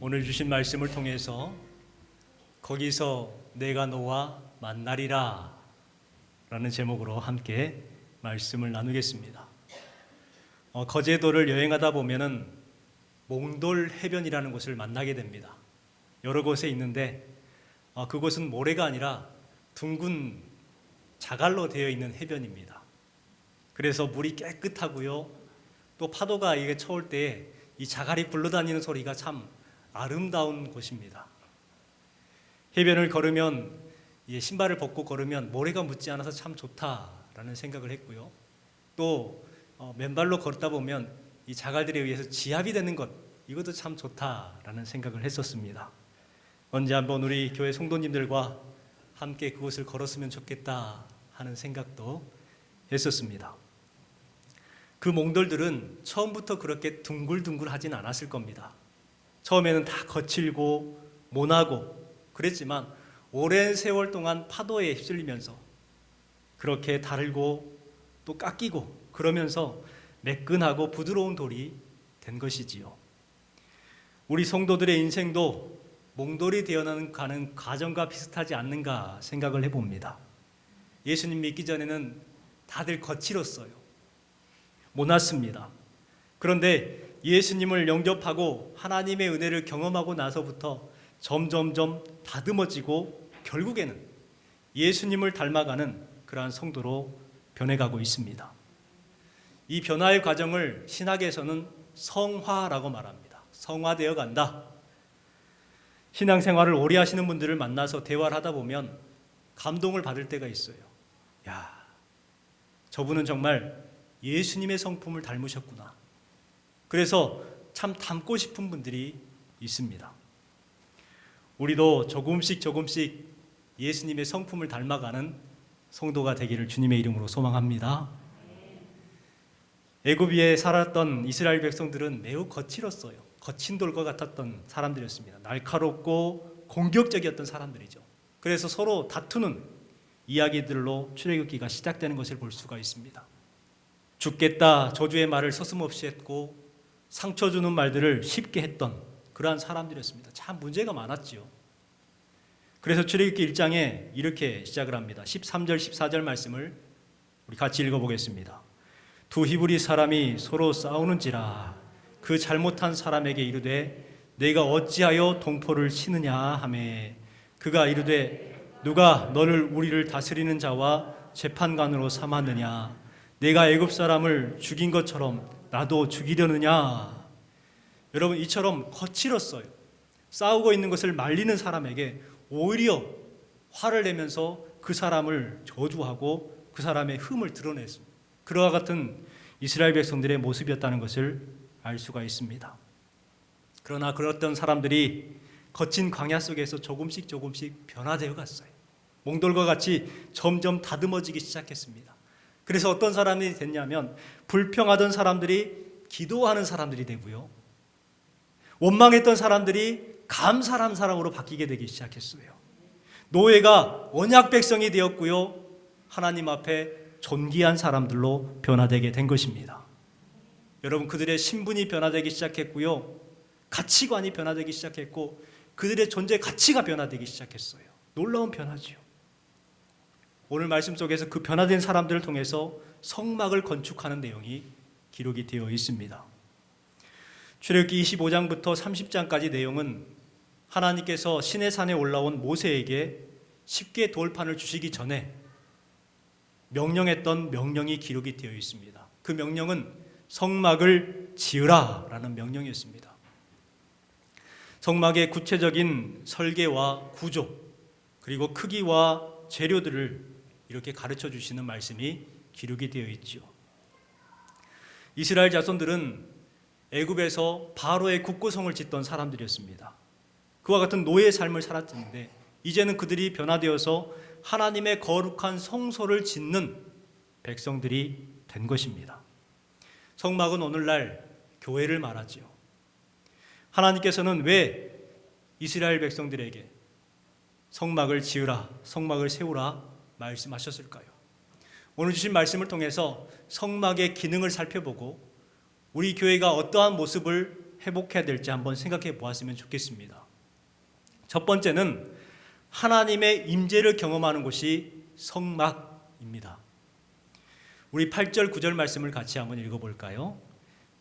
오늘 주신 말씀을 통해서 거기서 내가 너와 만나리라 라는 제목으로 함께 말씀을 나누겠습니다. 거제도를 여행하다 보면은 몽돌 해변이라는 곳을 만나게 됩니다. 여러 곳에 있는데 그곳은 모래가 아니라 둥근 자갈로 되어 있는 해변입니다. 그래서 물이 깨끗하고요. 또 파도가 이게 쳐올 때 이 자갈이 굴러다니는 소리가 참 아름다운 곳입니다. 해변을 걸으면 신발을 벗고 걸으면 모래가 묻지 않아서 참 좋다라는 생각을 했고요. 또 맨발로 걷다 보면 이 자갈들에 의해서 지압이 되는 것, 이것도 참 좋다라는 생각을 했었습니다. 언제 한번 우리 교회 성도님들과 함께 그곳을 걸었으면 좋겠다 하는 생각도 했었습니다. 그 몽돌들은 처음부터 그렇게 둥글둥글하진 않았을 겁니다. 처음에는 다 거칠고 모나고 그랬지만 오랜 세월 동안 파도에 휩쓸리면서 그렇게 다르고 또 깎이고 그러면서 매끈하고 부드러운 돌이 된 것이지요. 우리 성도들의 인생도 몽돌이 되어가는 과정과 비슷하지 않는가 생각을 해봅니다. 예수님 믿기 전에는 다들 거칠었어요. 모났습니다. 그런데 예수님을 영접하고 하나님의 은혜를 경험하고 나서부터 점점점 다듬어지고 결국에는 예수님을 닮아가는 그러한 성도로 변해가고 있습니다. 이 변화의 과정을 신학에서는 성화라고 말합니다. 성화되어 간다. 신앙생활을 오래 하시는 분들을 만나서 대화를 하다 보면 감동을 받을 때가 있어요. 야, 저분은 정말 예수님의 성품을 닮으셨구나. 그래서 참 닮고 싶은 분들이 있습니다. 우리도 조금씩 예수님의 성품을 닮아가는 성도가 되기를 주님의 이름으로 소망합니다. 애굽에 살았던 이스라엘 백성들은 매우 거칠었어요. 거친 돌과 같았던 사람들이었습니다. 날카롭고 공격적이었던 사람들이죠. 그래서 서로 다투는 이야기들로 출애굽기가 시작되는 것을 볼 수가 있습니다. 죽겠다 저주의 말을 서슴없이 했고 상처 주는 말들을 쉽게 했던 그러한 사람들이었습니다. 참 문제가 많았지요. 그래서 출애굽기 1장에 이렇게 시작을 합니다. 13절 14절 말씀을 우리 같이 읽어보겠습니다. 두 히브리 사람이 서로 싸우는지라 그 잘못한 사람에게 이르되 내가 어찌하여 동포를 치느냐 하매 그가 이르되 누가 너를 우리를 다스리는 자와 재판관으로 삼았느냐 내가 애굽 사람을 죽인 것처럼 나도 죽이려느냐. 여러분 이처럼 거칠었어요. 싸우고 있는 것을 말리는 사람에게 오히려 화를 내면서 그 사람을 저주하고 그 사람의 흠을 드러냈습니다. 그와 같은 이스라엘 백성들의 모습이었다는 것을 알 수가 있습니다. 그러나 그랬던 사람들이 거친 광야 속에서 조금씩 변화되어 갔어요. 몽돌과 같이 점점 다듬어지기 시작했습니다. 그래서 어떤 사람이 됐냐면 불평하던 사람들이 기도하는 사람들이 되고요. 원망했던 사람들이 감사하는 사람으로 바뀌게 되기 시작했어요. 노예가 언약 백성이 되었고요. 하나님 앞에 존귀한 사람들로 변화되게 된 것입니다. 여러분 그들의 신분이 변화되기 시작했고요. 가치관이 변화되기 시작했고 그들의 존재 가치가 변화되기 시작했어요. 놀라운 변화지요. 오늘 말씀 속에서 그 변화된 사람들을 통해서 성막을 건축하는 내용이 기록이 되어 있습니다. 출애굽기 25장부터 30장까지 내용은 하나님께서 시내산에 올라온 모세에게 쉽게 돌판을 주시기 전에 명령했던 명령이 기록이 되어 있습니다. 그 명령은 성막을 지으라 라는 명령이었습니다. 성막의 구체적인 설계와 구조 그리고 크기와 재료들을 이렇게 가르쳐 주시는 말씀이 기록이 되어 있죠. 이스라엘 자손들은 애굽에서 바로의 국고성을 짓던 사람들이었습니다. 그와 같은 노예의 삶을 살았는데 이제는 그들이 변화되어서 하나님의 거룩한 성소를 짓는 백성들이 된 것입니다. 성막은 오늘날 교회를 말하지요. 하나님께서는 왜 이스라엘 백성들에게 성막을 지으라, 성막을 세우라 말씀하셨을까요? 오늘 주신 말씀을 통해서 성막의 기능을 살펴보고 우리 교회가 어떠한 모습을 회복해야 될지 한번 생각해 보았으면 좋겠습니다. 첫 번째는 하나님의 임재를 경험하는 곳이 성막입니다. 우리 8절 9절 말씀을 같이 한번 읽어볼까요?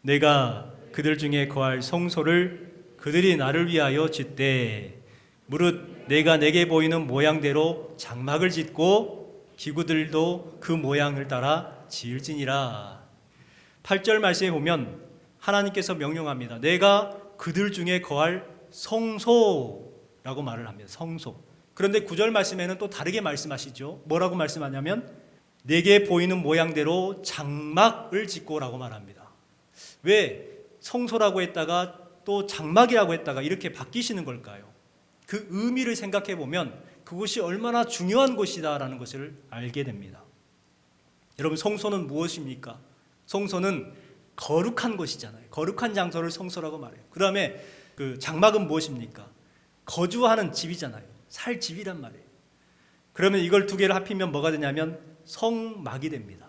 내가 그들 중에 거할 성소를 그들이 나를 위하여 짓되 무릇 내가 내게 보이는 모양대로 장막을 짓고 기구들도 그 모양을 따라 지을지니라. 8절 말씀에 보면 하나님께서 명령합니다. 내가 그들 중에 거할 성소라고 말을 합니다. 성소. 그런데 9절 말씀에는 또 다르게 말씀하시죠. 뭐라고 말씀하냐면 내게 보이는 모양대로 장막을 짓고라고 말합니다. 왜 성소라고 했다가 또 장막이라고 했다가 이렇게 바뀌시는 걸까요? 그 의미를 생각해 보면 그곳이 얼마나 중요한 곳이다라는 것을 알게 됩니다. 여러분, 성소는 무엇입니까? 성소는 거룩한 곳이잖아요. 거룩한 장소를 성소라고 말해요. 그 다음에 그 장막은 무엇입니까? 거주하는 집이잖아요. 살 집이란 말이에요. 그러면 이걸 두 개를 합히면 뭐가 되냐면 성막이 됩니다.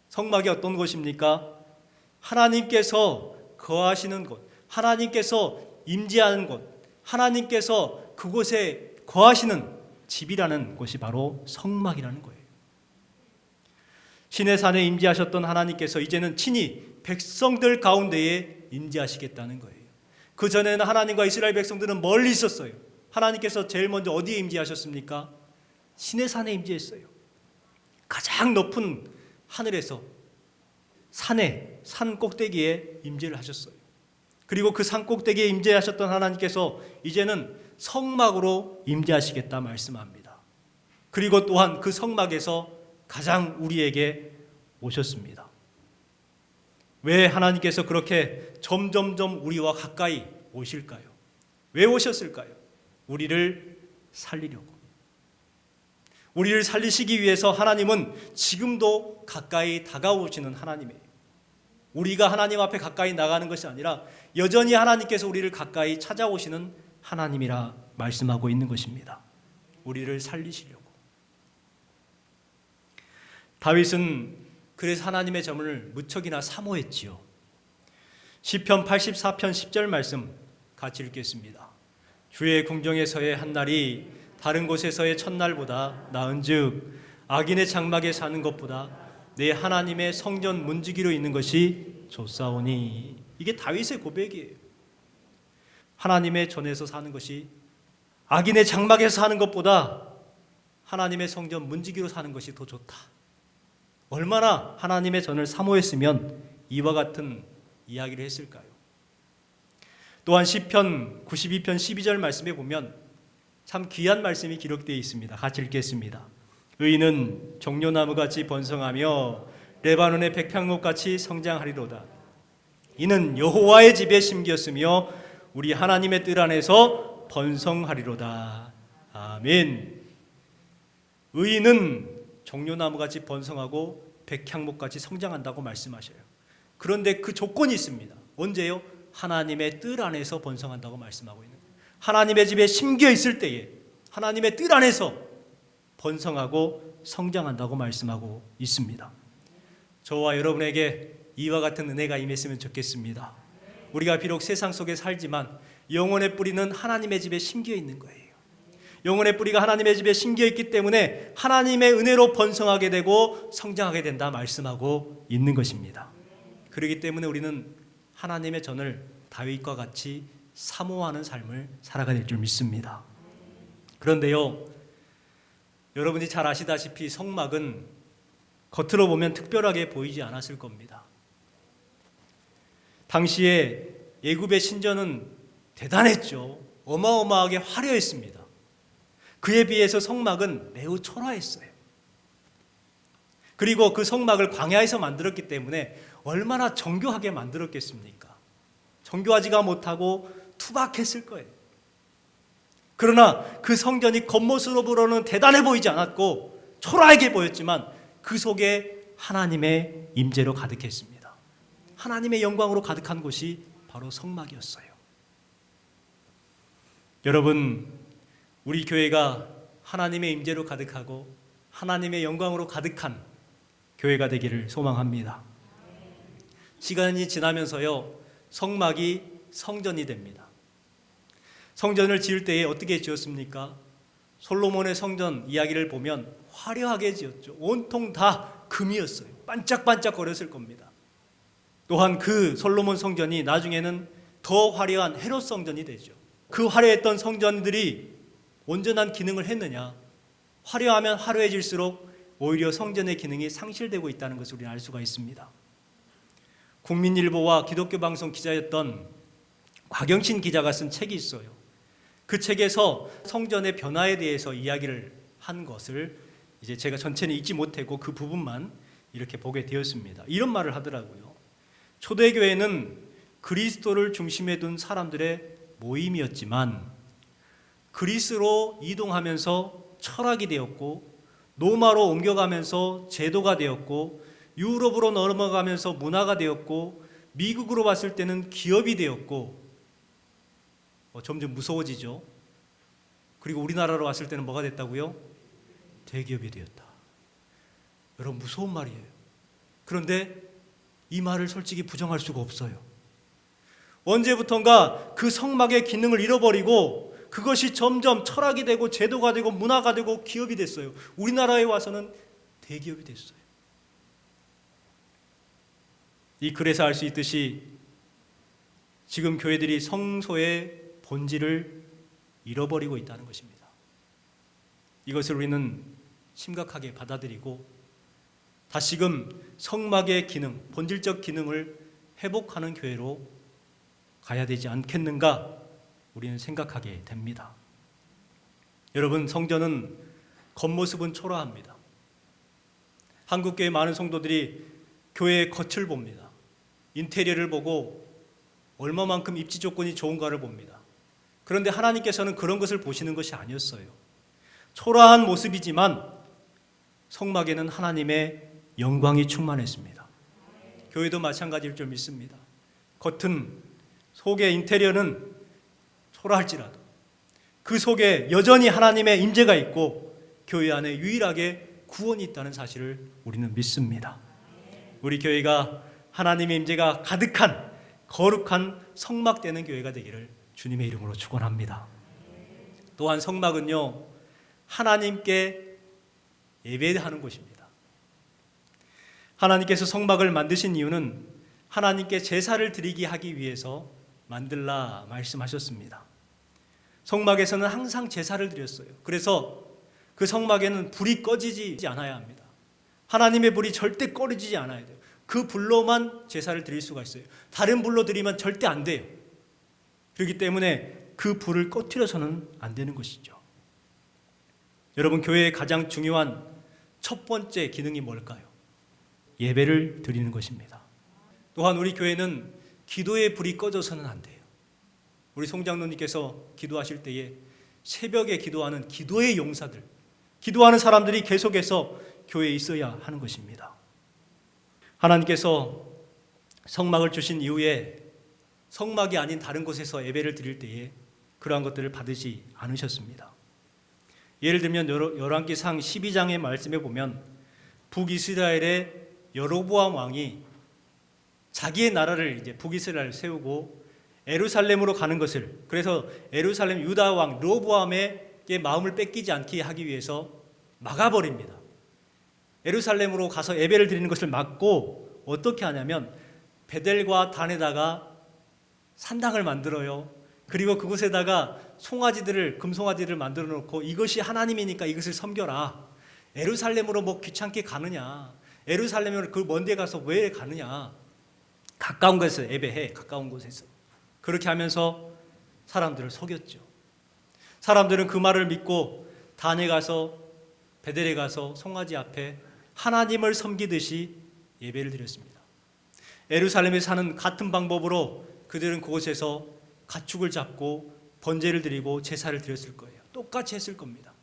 성막이 어떤 곳입니까? 하나님께서 거하시는 곳, 하나님께서 임재하는 곳, 하나님께서 그곳에 거하시는 집이라는 곳이 바로 성막이라는 거예요. 신의 산에 임재하셨던 하나님께서 이제는 친히 백성들 가운데에 임재하시겠다는 거예요. 그 전에는 하나님과 이스라엘 백성들은 멀리 있었어요. 하나님께서 제일 먼저 어디에 임재하셨습니까? 신의 산에 임재했어요. 가장 높은 하늘에서 산 꼭대기에 임재를 하셨어요. 그리고 그 산 꼭대기에 임재하셨던 하나님께서 이제는 성막으로 임재하시겠다 말씀합니다. 그리고 또한 그 성막에서 가장 우리에게 오셨습니다. 왜 하나님께서 그렇게 점점점 우리와 가까이 오실까요? 왜 오셨을까요? 우리를 살리려고. 우리를 살리시기 위해서 하나님은 지금도 가까이 다가오시는 하나님이에요. 우리가 하나님 앞에 가까이 나가는 것이 아니라 여전히 하나님께서 우리를 가까이 찾아오시는 하나님이라 말씀하고 있는 것입니다. 우리를 살리시려고. 다윗은 그래서 하나님의 점을 무척이나 사모했지요. 시편 84편 10절 말씀 같이 읽겠습니다. 주의 궁정에서의 한 날이 다른 곳에서의 첫날보다 나은즉 악인의 장막에 사는 것보다 내 하나님의 성전 문지기로 있는 것이 좋사오니. 이게 다윗의 고백이에요. 하나님의 전에서 사는 것이 악인의 장막에서 사는 것보다 하나님의 성전 문지기로 사는 것이 더 좋다. 얼마나 하나님의 전을 사모했으면 이와 같은 이야기를 했을까요? 또한 시편 92편 12절 말씀에 보면 참 귀한 말씀이 기록되어 있습니다. 같이 읽겠습니다. 의인은 종려나무같이 번성하며 레바논의 백향목같이 성장하리로다. 이는 여호와의 집에 심겼으며 우리 하나님의 뜰 안에서 번성하리로다. 아멘. 의인은 종려나무같이 번성하고 백향목같이 성장한다고 말씀하셔요. 그런데 그 조건이 있습니다. 언제요? 하나님의 뜰 안에서 번성한다고 말씀하고 있는 거예요. 하나님의 집에 심겨 있을 때에 하나님의 뜰 안에서 번성하고 성장한다고 말씀하고 있습니다. 저와 여러분에게 이와 같은 은혜가 임했으면 좋겠습니다. 우리가 비록 세상 속에 살지만 영혼의 뿌리는 하나님의 집에 심겨 있는 거예요. 영혼의 뿌리가 하나님의 집에 심겨 있기 때문에 하나님의 은혜로 번성하게 되고 성장하게 된다 말씀하고 있는 것입니다. 그렇기 때문에 우리는 하나님의 전을 다윗과 같이 사모하는 삶을 살아가야 될 줄 믿습니다. 그런데요, 여러분이 잘 아시다시피 성막은 겉으로 보면 특별하게 보이지 않았을 겁니다. 당시에 애굽의 신전은 대단했죠. 어마어마하게 화려했습니다. 그에 비해서 성막은 매우 초라했어요. 그리고 그 성막을 광야에서 만들었기 때문에 얼마나 정교하게 만들었겠습니까? 정교하지가 못하고 투박했을 거예요. 그러나 그 성전이 겉모습으로는 대단해 보이지 않았고 초라하게 보였지만 그 속에 하나님의 임재로 가득했습니다. 하나님의 영광으로 가득한 곳이 바로 성막이었어요. 여러분, 우리 교회가 하나님의 임재로 가득하고 하나님의 영광으로 가득한 교회가 되기를 소망합니다. 시간이 지나면서요, 성막이 성전이 됩니다. 성전을 지을 때에 어떻게 지었습니까? 솔로몬의 성전 이야기를 보면 화려하게 지었죠. 온통 다 금이었어요. 반짝반짝 거렸을 겁니다. 또한 그 솔로몬 성전이 나중에는 더 화려한 헤롯 성전이 되죠. 그 화려했던 성전들이 온전한 기능을 했느냐? 화려하면 화려해질수록 오히려 성전의 기능이 상실되고 있다는 것을 우리는 알 수가 있습니다. 국민일보와 기독교 방송 기자였던 곽영신 기자가 쓴 책이 있어요. 그 책에서 성전의 변화에 대해서 이야기를 한 것을 이제 제가 전체는 읽지 못했고 그 부분만 이렇게 보게 되었습니다. 이런 말을 하더라고요. 초대교회는 그리스도를 중심에 둔 사람들의 모임이었지만 그리스로 이동하면서 철학이 되었고 로마로 옮겨가면서 제도가 되었고 유럽으로 넘어가면서 문화가 되었고 미국으로 봤을 때는 기업이 되었고 점점 무서워지죠. 그리고 우리나라로 왔을 때는 뭐가 됐다고요? 대기업이 되었다. 여러분 무서운 말이에요. 그런데 이 말을 솔직히 부정할 수가 없어요. 언제부턴가 그 성막의 기능을 잃어버리고 그것이 점점 철학이 되고 제도가 되고 문화가 되고 기업이 됐어요. 우리나라에 와서는 대기업이 됐어요. 이 글에서 알 수 있듯이 지금 교회들이 성소의 본질을 잃어버리고 있다는 것입니다. 이것을 우리는 심각하게 받아들이고 다시금 성막의 기능, 본질적 기능을 회복하는 교회로 가야 되지 않겠는가 우리는 생각하게 됩니다. 여러분, 성전은 겉모습은 초라합니다. 한국교회 많은 성도들이 교회의 겉을 봅니다. 인테리어를 보고 얼마만큼 입지 조건이 좋은가를 봅니다. 그런데 하나님께서는 그런 것을 보시는 것이 아니었어요. 초라한 모습이지만 성막에는 하나님의 영광이 충만했습니다. 교회도 마찬가지일 줄 믿습니다. 겉은, 속의 인테리어는 초라할지라도 그 속에 여전히 하나님의 임재가 있고 교회 안에 유일하게 구원이 있다는 사실을 우리는 믿습니다. 우리 교회가 하나님의 임재가 가득한 거룩한 성막되는 교회가 되기를 주님의 이름으로 축원합니다. 또한 성막은요, 하나님께 예배하는 곳입니다. 하나님께서 성막을 만드신 이유는 하나님께 제사를 드리게 하기 위해서 만들라 말씀하셨습니다. 성막에서는 항상 제사를 드렸어요. 그래서 그 성막에는 불이 꺼지지 않아야 합니다. 하나님의 불이 절대 꺼지지 않아야 돼요. 그 불로만 제사를 드릴 수가 있어요. 다른 불로 드리면 절대 안 돼요. 그렇기 때문에 그 불을 꺼트려서는 안 되는 것이죠. 여러분, 교회의 가장 중요한 첫 번째 기능이 뭘까요? 예배를 드리는 것입니다. 또한 우리 교회는 기도의 불이 꺼져서는 안 돼요. 우리 송장로님께서 기도하실 때에 새벽에 기도하는 기도의 용사들, 기도하는 사람들이 계속해서 교회에 있어야 하는 것입니다. 하나님께서 성막을 주신 이후에 성막이 아닌 다른 곳에서 예배를 드릴 때에 그러한 것들을 받으시 않으셨습니다. 예를 들면 열왕기상 12장의 말씀에 보면 북이스라엘의 여로보암 왕이 자기의 나라를 이제 북이스라엘을 세우고 예루살렘으로 가는 것을, 그래서 예루살렘 유다 왕 르호보암에게 마음을 뺏기지 않게 하기 위해서 막아버립니다. 예루살렘으로 가서 예배를 드리는 것을 막고 어떻게 하냐면 베델과 단에다가 산당을 만들어요. 그리고 그곳에다가 송아지들을, 금송아지들을 만들어 놓고 이것이 하나님이니까 이것을 섬겨라. 예루살렘으로 뭐 귀찮게 가느냐, 예루살렘으로 그 먼 데 가서 왜 가느냐, 가까운 곳에서 예배해. 가까운 곳에서. 그렇게 하면서 사람들을 속였죠. 사람들은 그 말을 믿고 단에 가서, 베델에 가서 송아지 앞에 하나님을 섬기듯이 예배를 드렸습니다. 예루살렘에 사는 같은 방법으로 그들은 그곳에서 가축을 잡고 번제를 드리고 제사를 드렸을 거예요. 똑같이 했을 겁니다.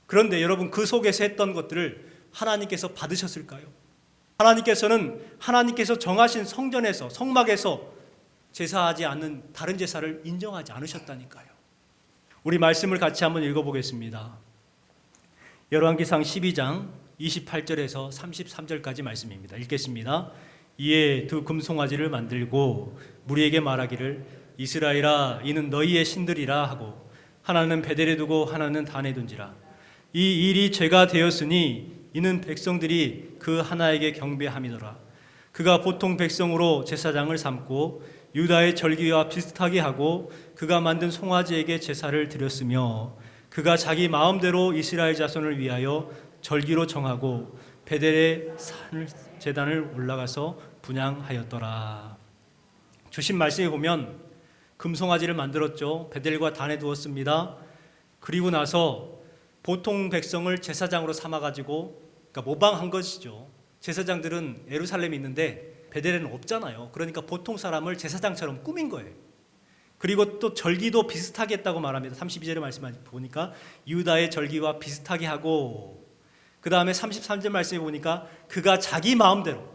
그런데 여러분, 그 속에서 했던 것들을 하나님께서 받으셨을까요? 하나님께서는 하나님께서 정하신 성전에서, 성막에서 제사하지 않는 다른 제사를 인정하지 않으셨다니까요. 우리 말씀을 같이 한번 읽어보겠습니다. 열왕기상 12장 28절에서 33절까지 말씀입니다. 읽겠습니다. 이에 두 금송아지를 만들고 무리에게 말하기를 이스라엘아 이는 너희의 신들이라 하고 하나는 베델에 두고 하나는 단에 둔지라. 이 일이 죄가 되었으니 이는 백성들이 그 하나에게 경배함이더라. 그가 보통 백성으로 제사장을 삼고 유다의 절기와 비슷하게 하고 그가 만든 송아지에게 제사를 드렸으며 그가 자기 마음대로 이스라엘 자손을 위하여 절기로 정하고 베델의 제단을 올라가서 분향하였더라. 주신 말씀에 보면 금송아지를 만들었죠. 베델과 단에 두었습니다. 그리고 나서 보통 백성을 제사장으로 삼아가지고 그러니까 모방한 것이죠. 제사장들은 예루살렘에 있는데 베델에는 없잖아요. 그러니까 보통 사람을 제사장처럼 꾸민 거예요. 그리고 또 절기도 비슷하게 했다고 말합니다. 32절의 말씀 보니까 유다의 절기와 비슷하게 하고 그 다음에 33절 말씀에 보니까 그가 자기 마음대로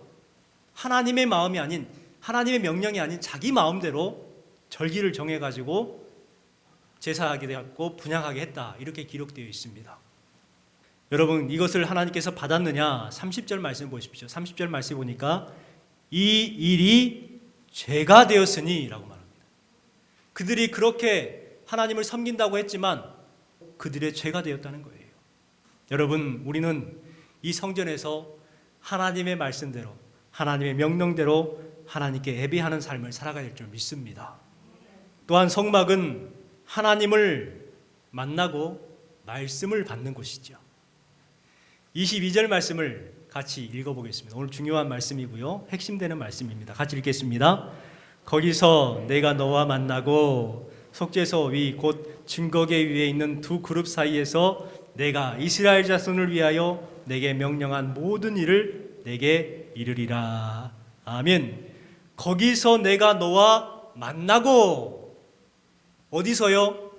하나님의 마음이 아닌 하나님의 명령이 아닌 자기 마음대로 절기를 정해가지고 제사하게 되었고 분향하게 했다. 이렇게 기록되어 있습니다. 여러분 이것을 하나님께서 받았느냐? 30절 말씀 보십시오. 30절 말씀 보니까 이 일이 죄가 되었으니 라고 말합니다. 그들이 그렇게 하나님을 섬긴다고 했지만 그들의 죄가 되었다는 거예요. 여러분 우리는 이 성전에서 하나님의 말씀대로 하나님의 명령대로 하나님께 예배하는 삶을 살아가야 될 줄 믿습니다. 또한 성막은 하나님을 만나고 말씀을 받는 곳이죠. 22절 말씀을 같이 읽어보겠습니다. 오늘 중요한 말씀이고요. 핵심되는 말씀입니다. 같이 읽겠습니다. 거기서 내가 너와 만나고 속죄소 위 곧 증거계 위에 있는 두 그룹 사이에서 내가 이스라엘 자손을 위하여 내게 명령한 모든 일을 내게 이르리라. 아멘. 거기서 내가 너와 만나고 어디서요?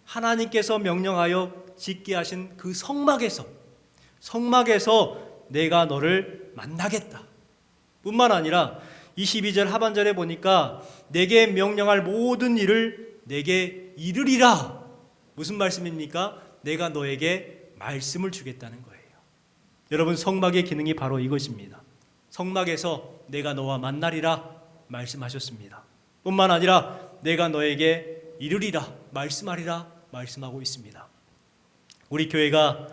하나님께서 명령하여 짓게 하신 그 성막에서 내가 너를 만나겠다. 뿐만 아니라 22절 하반절에 보니까 내게 명령할 모든 일을 내게 이르리라. 무슨 말씀입니까? 내가 너에게 말씀을 주겠다는 거예요. 여러분 성막의 기능이 바로 이것입니다. 성막에서 내가 너와 만나리라 말씀하셨습니다. 뿐만 아니라 내가 너에게 이르리라 말씀하리라 말씀하고 있습니다. 우리 교회가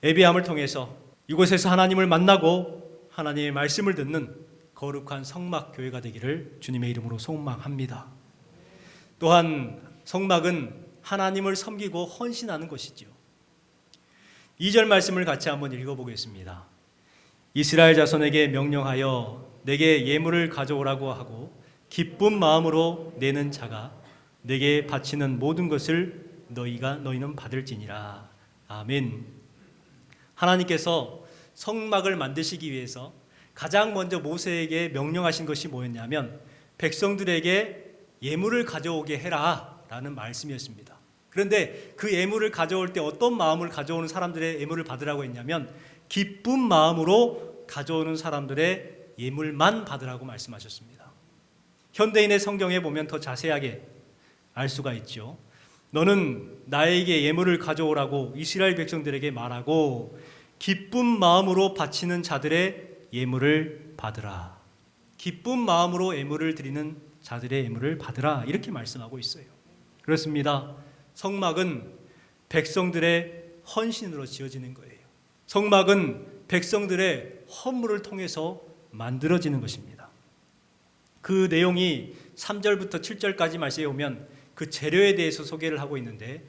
예배함을 통해서 이곳에서 하나님을 만나고 하나님의 말씀을 듣는 거룩한 성막 교회가 되기를 주님의 이름으로 소망합니다. 또한 성막은 하나님을 섬기고 헌신하는 것이죠. 2절 말씀을 같이 한번 읽어보겠습니다. 이스라엘 자손에게 명령하여 내게 예물을 가져오라고 하고 기쁜 마음으로 내는 자가 내게 바치는 모든 것을 너희는 받을지니라. 아멘. 하나님께서 성막을 만드시기 위해서 가장 먼저 모세에게 명령하신 것이 뭐였냐면 백성들에게 예물을 가져오게 해라 라는 말씀이었습니다. 그런데 그 예물을 가져올 때 어떤 마음을 가져오는 사람들의 예물을 받으라고 했냐면 기쁜 마음으로 가져오는 사람들의 예물만 받으라고 말씀하셨습니다. 현대인의 성경에 보면 더 자세하게 알 수가 있죠. 너는 나에게 예물을 가져오라고 이스라엘 백성들에게 말하고 기쁜 마음으로 바치는 자들의 예물을 받으라. 기쁜 마음으로 예물을 드리는 자들의 예물을 받으라. 이렇게 말씀하고 있어요. 그렇습니다. 성막은 백성들의 헌신으로 지어지는 거예요. 성막은 백성들의 헌물을 통해서 만들어지는 것입니다. 그 내용이 3절부터 7절까지 말씀에 오면 그 재료에 대해서 소개를 하고 있는데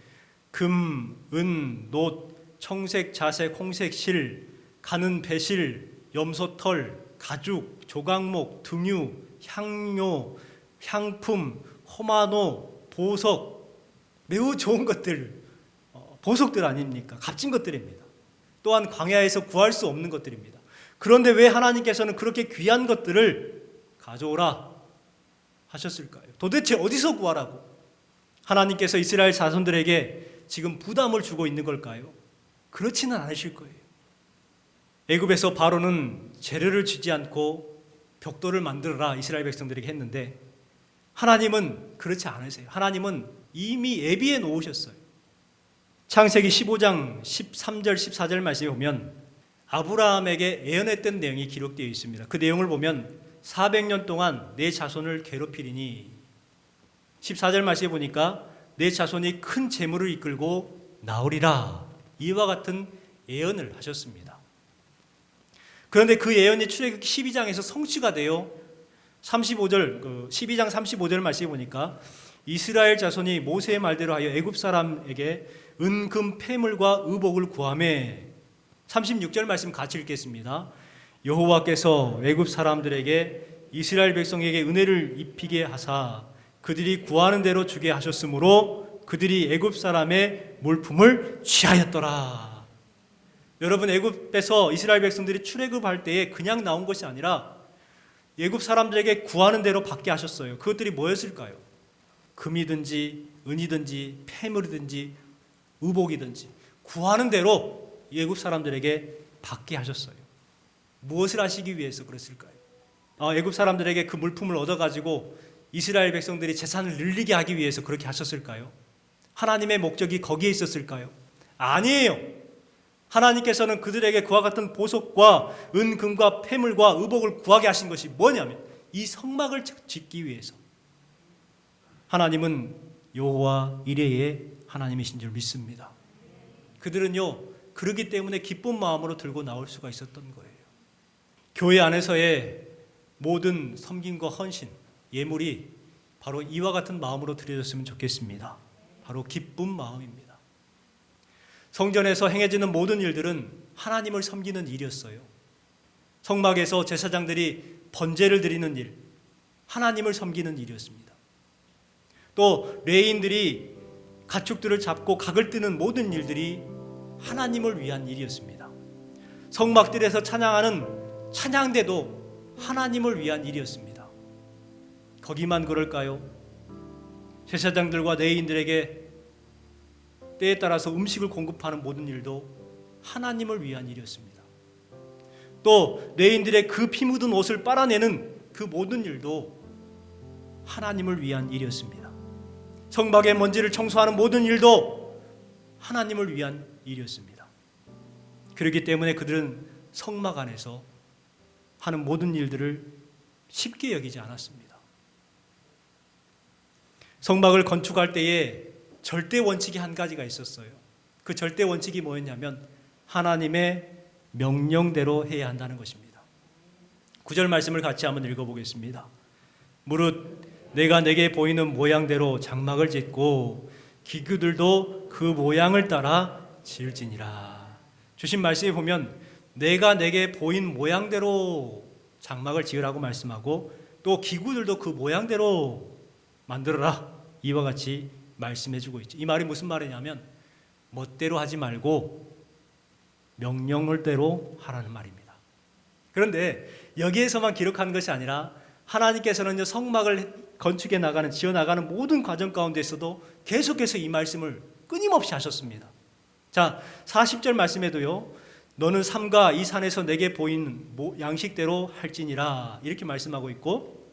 금, 은, 놋, 청색, 자색, 홍색, 실, 가는 배실, 염소털, 가죽, 조각목, 등유, 향료, 향품, 호마노, 보석, 매우 좋은 것들, 보석들 아닙니까? 값진 것들입니다. 또한 광야에서 구할 수 없는 것들입니다. 그런데 왜 하나님께서는 그렇게 귀한 것들을 가져오라 하셨을까요? 도대체 어디서 구하라고? 하나님께서 이스라엘 자손들에게 지금 부담을 주고 있는 걸까요? 그렇지는 않으실 거예요. 애굽에서 바로는 재료를 주지 않고 벽돌을 만들어라 이스라엘 백성들에게 했는데 하나님은 그렇지 않으세요. 하나님은 이미 예비해 놓으셨어요. 창세기 15장 13절 14절 말씀에 보면 아브라함에게 예언했던 내용이 기록되어 있습니다. 그 내용을 보면 400년 동안 내 자손을 괴롭히리니 14절 말씀에 보니까 내 자손이 큰 재물을 이끌고 나오리라, 이와 같은 예언을 하셨습니다. 그런데 그 예언이 출애굽기 12장에서 성취가 되어 35절 12장 35절 말씀에 보니까 이스라엘 자손이 모세의 말대로 하여 애굽 사람에게 은금 패물과 의복을 구하매, 36절 말씀 같이 읽겠습니다. 여호와께서 애굽 사람들에게 이스라엘 백성에게 은혜를 입히게 하사 그들이 구하는 대로 주게 하셨으므로 그들이 애굽 사람의 물품을 취하였더라. 여러분, 애굽에서 이스라엘 백성들이 출애굽할 때에 그냥 나온 것이 아니라 애굽 사람들에게 구하는 대로 받게 하셨어요. 그것들이 뭐였을까요? 금이든지 은이든지 패물이든지 의복이든지 구하는 대로 애굽 사람들에게 받게 하셨어요. 무엇을 하시기 위해서 그랬을까요? 애굽 사람들에게 그 물품을 얻어가지고 이스라엘 백성들이 재산을 늘리게 하기 위해서 그렇게 하셨을까요? 하나님의 목적이 거기에 있었을까요? 아니에요. 하나님께서는 그들에게 그와 같은 보석과 은금과 패물과 의복을 구하게 하신 것이 뭐냐면 이 성막을 짓기 위해서. 하나님은 여호와 이레의 하나님이신 줄 믿습니다. 그들은요, 그러기 때문에 기쁜 마음으로 들고 나올 수가 있었던 거예요. 교회 안에서의 모든 섬김과 헌신, 예물이 바로 이와 같은 마음으로 드려졌으면 좋겠습니다. 바로 기쁜 마음입니다. 성전에서 행해지는 모든 일들은 하나님을 섬기는 일이었어요. 성막에서 제사장들이 번제를 드리는 일, 하나님을 섬기는 일이었습니다. 또 레위인들이 가축들을 잡고 각을 뜨는 모든 일들이 하나님을 위한 일이었습니다. 성막들에서 찬양하는 찬양대도 하나님을 위한 일이었습니다. 거기만 그럴까요? 제사장들과 레위인들에게 때에 따라서 음식을 공급하는 모든 일도 하나님을 위한 일이었습니다. 또 레위인들의 그 피 묻은 옷을 빨아내는 그 모든 일도 하나님을 위한 일이었습니다. 성막의 먼지를 청소하는 모든 일도 하나님을 위한 일이었습니다. 그렇기 때문에 그들은 성막 안에서 하는 모든 일들을 쉽게 여기지 않았습니다. 성막을 건축할 때에 절대 원칙이 한 가지가 있었어요. 그 절대 원칙이 뭐였냐면 하나님의 명령대로 해야 한다는 것입니다. 9절 말씀을 같이 한번 읽어보겠습니다. 무릇 내가 내게 보이는 모양대로 장막을 짓고 기구들도 그 모양을 따라 지을지니라. 주신 말씀에 보면 내가 내게 보인 모양대로 장막을 지으라고 말씀하고 또 기구들도 그 모양대로 만들어라, 이와 같이 말씀해주고 있죠. 이 말이 무슨 말이냐면 멋대로 하지 말고 명령을대로 하라는 말입니다. 그런데 여기에서만 기록한 것이 아니라 하나님께서는 성막을 건축해 나가는, 지어 나가는 모든 과정 가운데서도 계속해서 이 말씀을 끊임없이 하셨습니다. 자, 40절 말씀에도요, 너는 삼가 이 산에서 내게 보인 양식대로 할지니라, 이렇게 말씀하고 있고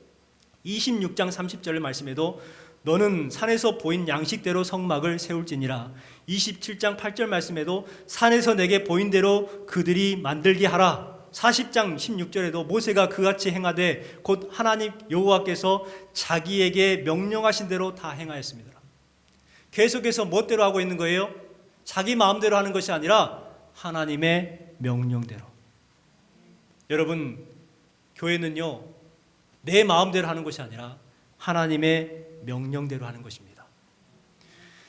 26장 30절 말씀에도 너는 산에서 보인 양식대로 성막을 세울지니라, 27장 8절 말씀에도 산에서 내게 보인 대로 그들이 만들게 하라, 40장 16절에도 모세가 그같이 행하되 곧 하나님 여호와께서 자기에게 명령하신 대로 다 행하였습니다. 계속해서 멋대로 하고 있는 거예요. 자기 마음대로 하는 것이 아니라 하나님의 명령대로. 여러분, 교회는요, 내 마음대로 하는 것이 아니라 하나님의 명령대로 하는 것입니다.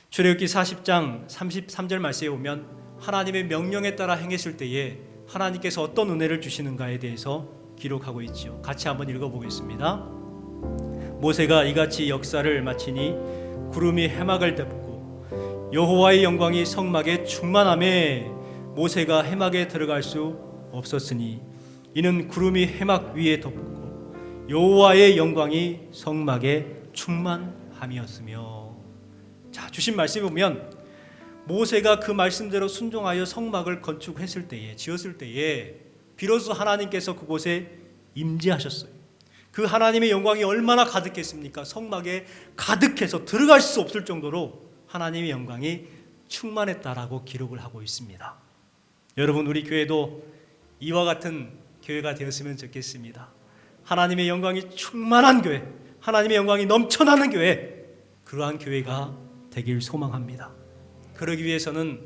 출애굽기 40장 33절 말씀에 보면 하나님의 명령에 따라 행했을 때에 하나님께서 어떤 은혜를 주시는가에 대해서 기록하고 있지요. 같이 한번 읽어보겠습니다. 모세가 이같이 역사를 마치니 구름이 해막을 덮고 여호와의 영광이 성막에 충만하매 모세가 해막에 들어갈 수 없었으니 이는 구름이 해막 위에 덮고 여호와의 영광이 성막에 충만함이었으며. 자, 주신 말씀을 보면 모세가 그 말씀대로 순종하여 성막을 건축했을 때에, 지었을 때에 비로소 하나님께서 그곳에 임재하셨어요. 그 하나님의 영광이 얼마나 가득했습니까? 성막에 가득해서 들어갈 수 없을 정도로 하나님의 영광이 충만했다라고 기록을 하고 있습니다. 여러분, 우리 교회도 이와 같은 교회가 되었으면 좋겠습니다. 하나님의 영광이 충만한 교회, 하나님의 영광이 넘쳐나는 교회, 그러한 교회가 되길 소망합니다. 그러기 위해서는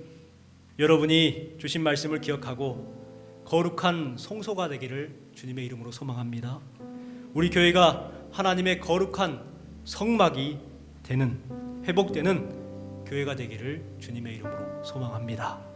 여러분이 주신 말씀을 기억하고 거룩한 성소가 되기를 주님의 이름으로 소망합니다. 우리 교회가 하나님의 거룩한 성막이 되는, 회복되는 교회가 되기를 주님의 이름으로 소망합니다.